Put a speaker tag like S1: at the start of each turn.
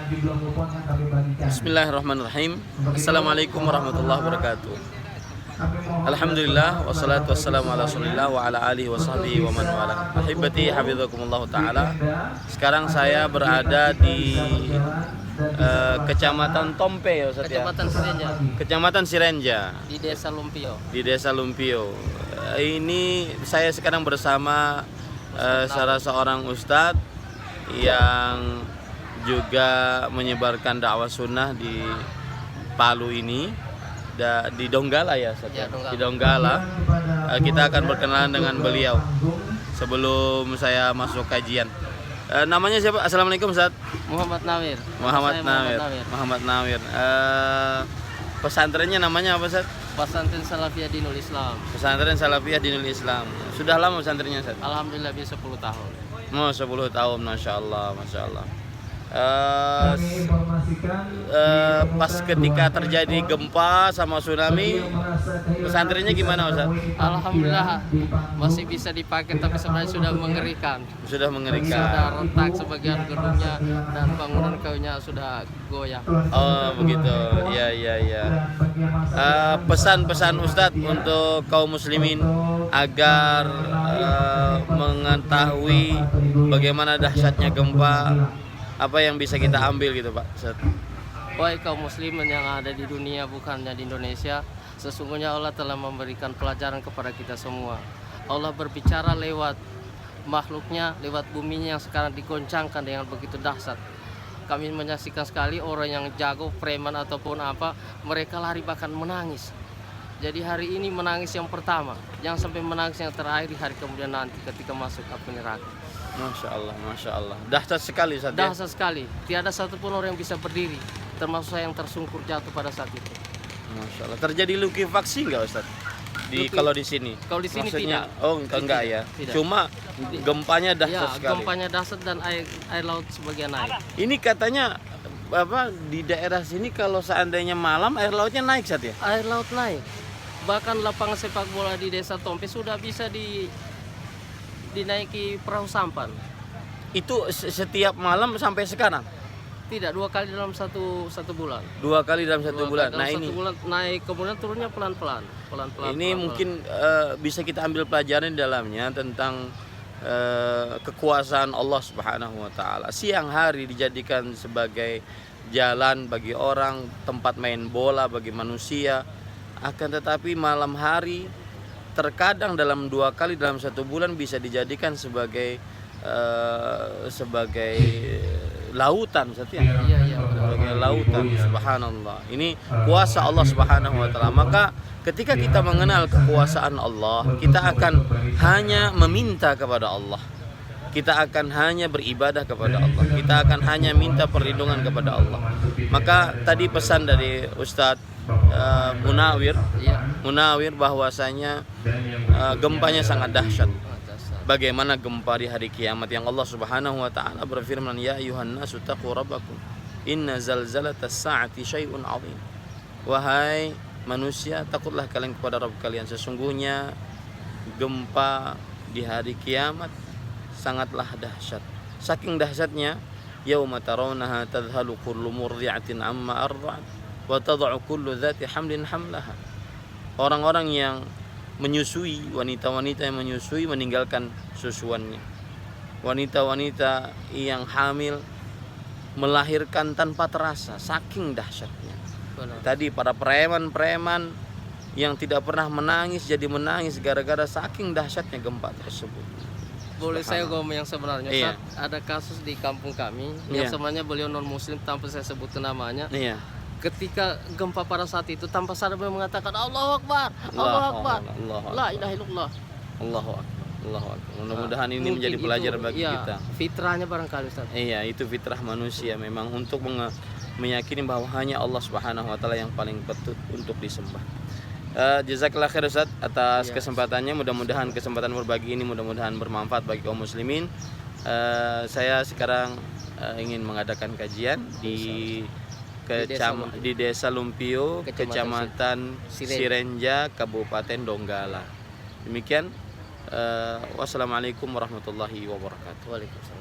S1: jumlah kupon yang kami bagikan.
S2: Bismillahirrahmanirrahim. Assalamualaikum warahmatullahi wabarakatuh. Alhamdulillah wassalatu wassalamu ala Rasulillah wa ala alihi wa sahbihi wa man wala. Ahibati hafizakumullah taala. Sekarang saya berada di Kecamatan Tompe ya Ustaz ya.
S3: Kecamatan Sirenja.
S2: Kecamatan Sirenja.
S3: Di Desa Lumpio.
S2: Di Desa Lumpio. Ini saya sekarang bersama salah seorang ustadz yang juga menyebarkan dakwah sunnah di Palu ini, di Donggala ya Ustaz.
S3: Ya, Donggala.
S2: Di Donggala. Kita akan berkenalan dengan beliau sebelum saya masuk kajian. Namanya siapa? Assalamualaikum Ustaz.
S3: Muhammad Nawir.
S2: Muhammad Nawir. Muhammad Nawir. Pesantrennya namanya apa Ustaz?
S3: Pesantren Salafiyah Dinul Islam.
S2: Pesantren Salafiyah Dinul Islam. Sudah lama pesantrennya Ustaz?
S3: Alhamdulillah bisa 10 tahun.
S2: Oh, 10 tahun, Masya Allah, Masya Allah. Pas ketika terjadi gempa sama tsunami, pesantrennya gimana Ustaz?
S3: Alhamdulillah masih bisa dipakai, tapi sebenarnya sudah mengerikan.
S2: Sudah mengerikan.
S3: Sudah retak sebagian gedungnya dan bangunan kayu-nya sudah goyah.
S2: Oh begitu, ya ya ya. Pesan-pesan Ustadz untuk kaum muslimin agar mengetahui bagaimana dahsyatnya gempa, apa yang bisa kita ambil gitu Pak Ustadz?
S3: Wahai kaum muslimin yang ada di dunia, bukannya di Indonesia, sesungguhnya Allah telah memberikan pelajaran kepada kita semua. Allah berbicara lewat makhluknya, lewat buminya yang sekarang digoncangkan dengan begitu dahsyat. Kami menyaksikan sekali orang yang jago, preman ataupun apa, mereka lari bahkan menangis. Jadi hari ini menangis yang pertama, jangan sampai menangis yang terakhir di hari kemudian nanti ketika masuk api neraka.
S2: Masya Allah, Masya Allah. Dahsyat sekali Ustadz ya?
S3: Dahsyat sekali, tiada satupun orang yang bisa berdiri, termasuk saya yang tersungkur jatuh pada saat itu.
S2: Masya Allah. Terjadi likuifaksi nggak Ustadz? Kalau di sini?
S3: Kalau di sini
S2: maksudnya,
S3: tidak.
S2: Oh enggak ya?
S3: Tidak.
S2: Cuma gempanya dahsyat
S3: Ya,
S2: sekali.
S3: gempanya dahsyat dan air laut sebagian naik.
S2: Ini katanya apa di daerah sini kalau seandainya malam air lautnya naik Ustadz ya?
S3: Air laut naik. Bahkan lapangan sepak bola di Desa Tompe sudah bisa dinaiki perahu sampan.
S2: Itu setiap malam sampai sekarang?
S3: Tidak, 2 kali dalam satu bulan.
S2: 2 kali dalam satu bulan.
S3: Dalam
S2: Nah
S3: satu
S2: ini
S3: bulan naik, kemudian turunnya pelan-pelan.
S2: ini mungkin bisa kita ambil pelajaran di dalamnya tentang kekuasaan Allah Subhanahu wa taala. Siang hari dijadikan sebagai jalan bagi orang, tempat main bola bagi manusia. Akan tetapi malam hari terkadang dalam 2 kali dalam satu bulan bisa dijadikan sebagai lautan setia.
S3: Iya.
S2: Sebagai lautan, subhanallah. Ini kuasa Allah Subhanahu wa taala. Maka ketika kita mengenal kekuasaan Allah, kita akan hanya meminta kepada Allah. Kita akan hanya beribadah kepada Allah. Kita akan hanya minta perlindungan kepada Allah. Maka tadi pesan dari Ustadz Munawir bahwasanya gempanya sangat dahsyat. Bagaimana gempa di hari kiamat yang Allah Subhanahu wa taala berfirman, ya ayuhan nasu taqu rabbakum inna zalzalatas saati syai'un 'azim. Wahai manusia, takutlah kalian kepada Rabb kalian, sesungguhnya gempa di hari kiamat sangatlah dahsyat. Saking dahsyatnya, yauma tarawnaha tadhhalu kullu murdi'atin amma arda'at wa tad'u kullu dzati hamlin hamlaha. Orang-orang yang menyusui, wanita-wanita yang menyusui meninggalkan susuannya. Wanita-wanita yang hamil melahirkan tanpa terasa, saking dahsyatnya. Tadi para preman-preman yang tidak pernah menangis jadi menangis gara-gara saking dahsyatnya gempa tersebut.
S3: Boleh saya ngomong yang sebenarnya?
S2: Iya.
S3: Ada kasus di kampung kami yang sebenarnya beliau non muslim tanpa saya sebutkan namanya.
S2: Iya.
S3: Ketika gempa pada saat itu tanpa sadar beliau mengatakan Allahu Akbar, Allahu Akbar, la ilaha illallah,
S2: Allahu Akbar, Allahu Akbar. Mudah-mudahan ini menjadi pelajaran bagi kita.
S3: Fitrahnya barangkali Ustaz.
S2: Iya, itu fitrah manusia memang untuk meyakini bahwa hanya Allah Subhanahu wa taala yang paling patut untuk disembah. Jazakallah khair Ustaz atas kesempatannya. Mudah-mudahan kesempatan berbagi ini mudah-mudahan bermanfaat bagi kaum muslimin. Saya sekarang ingin mengadakan kajian di Desa Lumpio, Kecamatan Sirenja, Kabupaten Donggala. Demikian. Wassalamualaikum warahmatullahi wabarakatuh.
S3: Waalaikumsalam.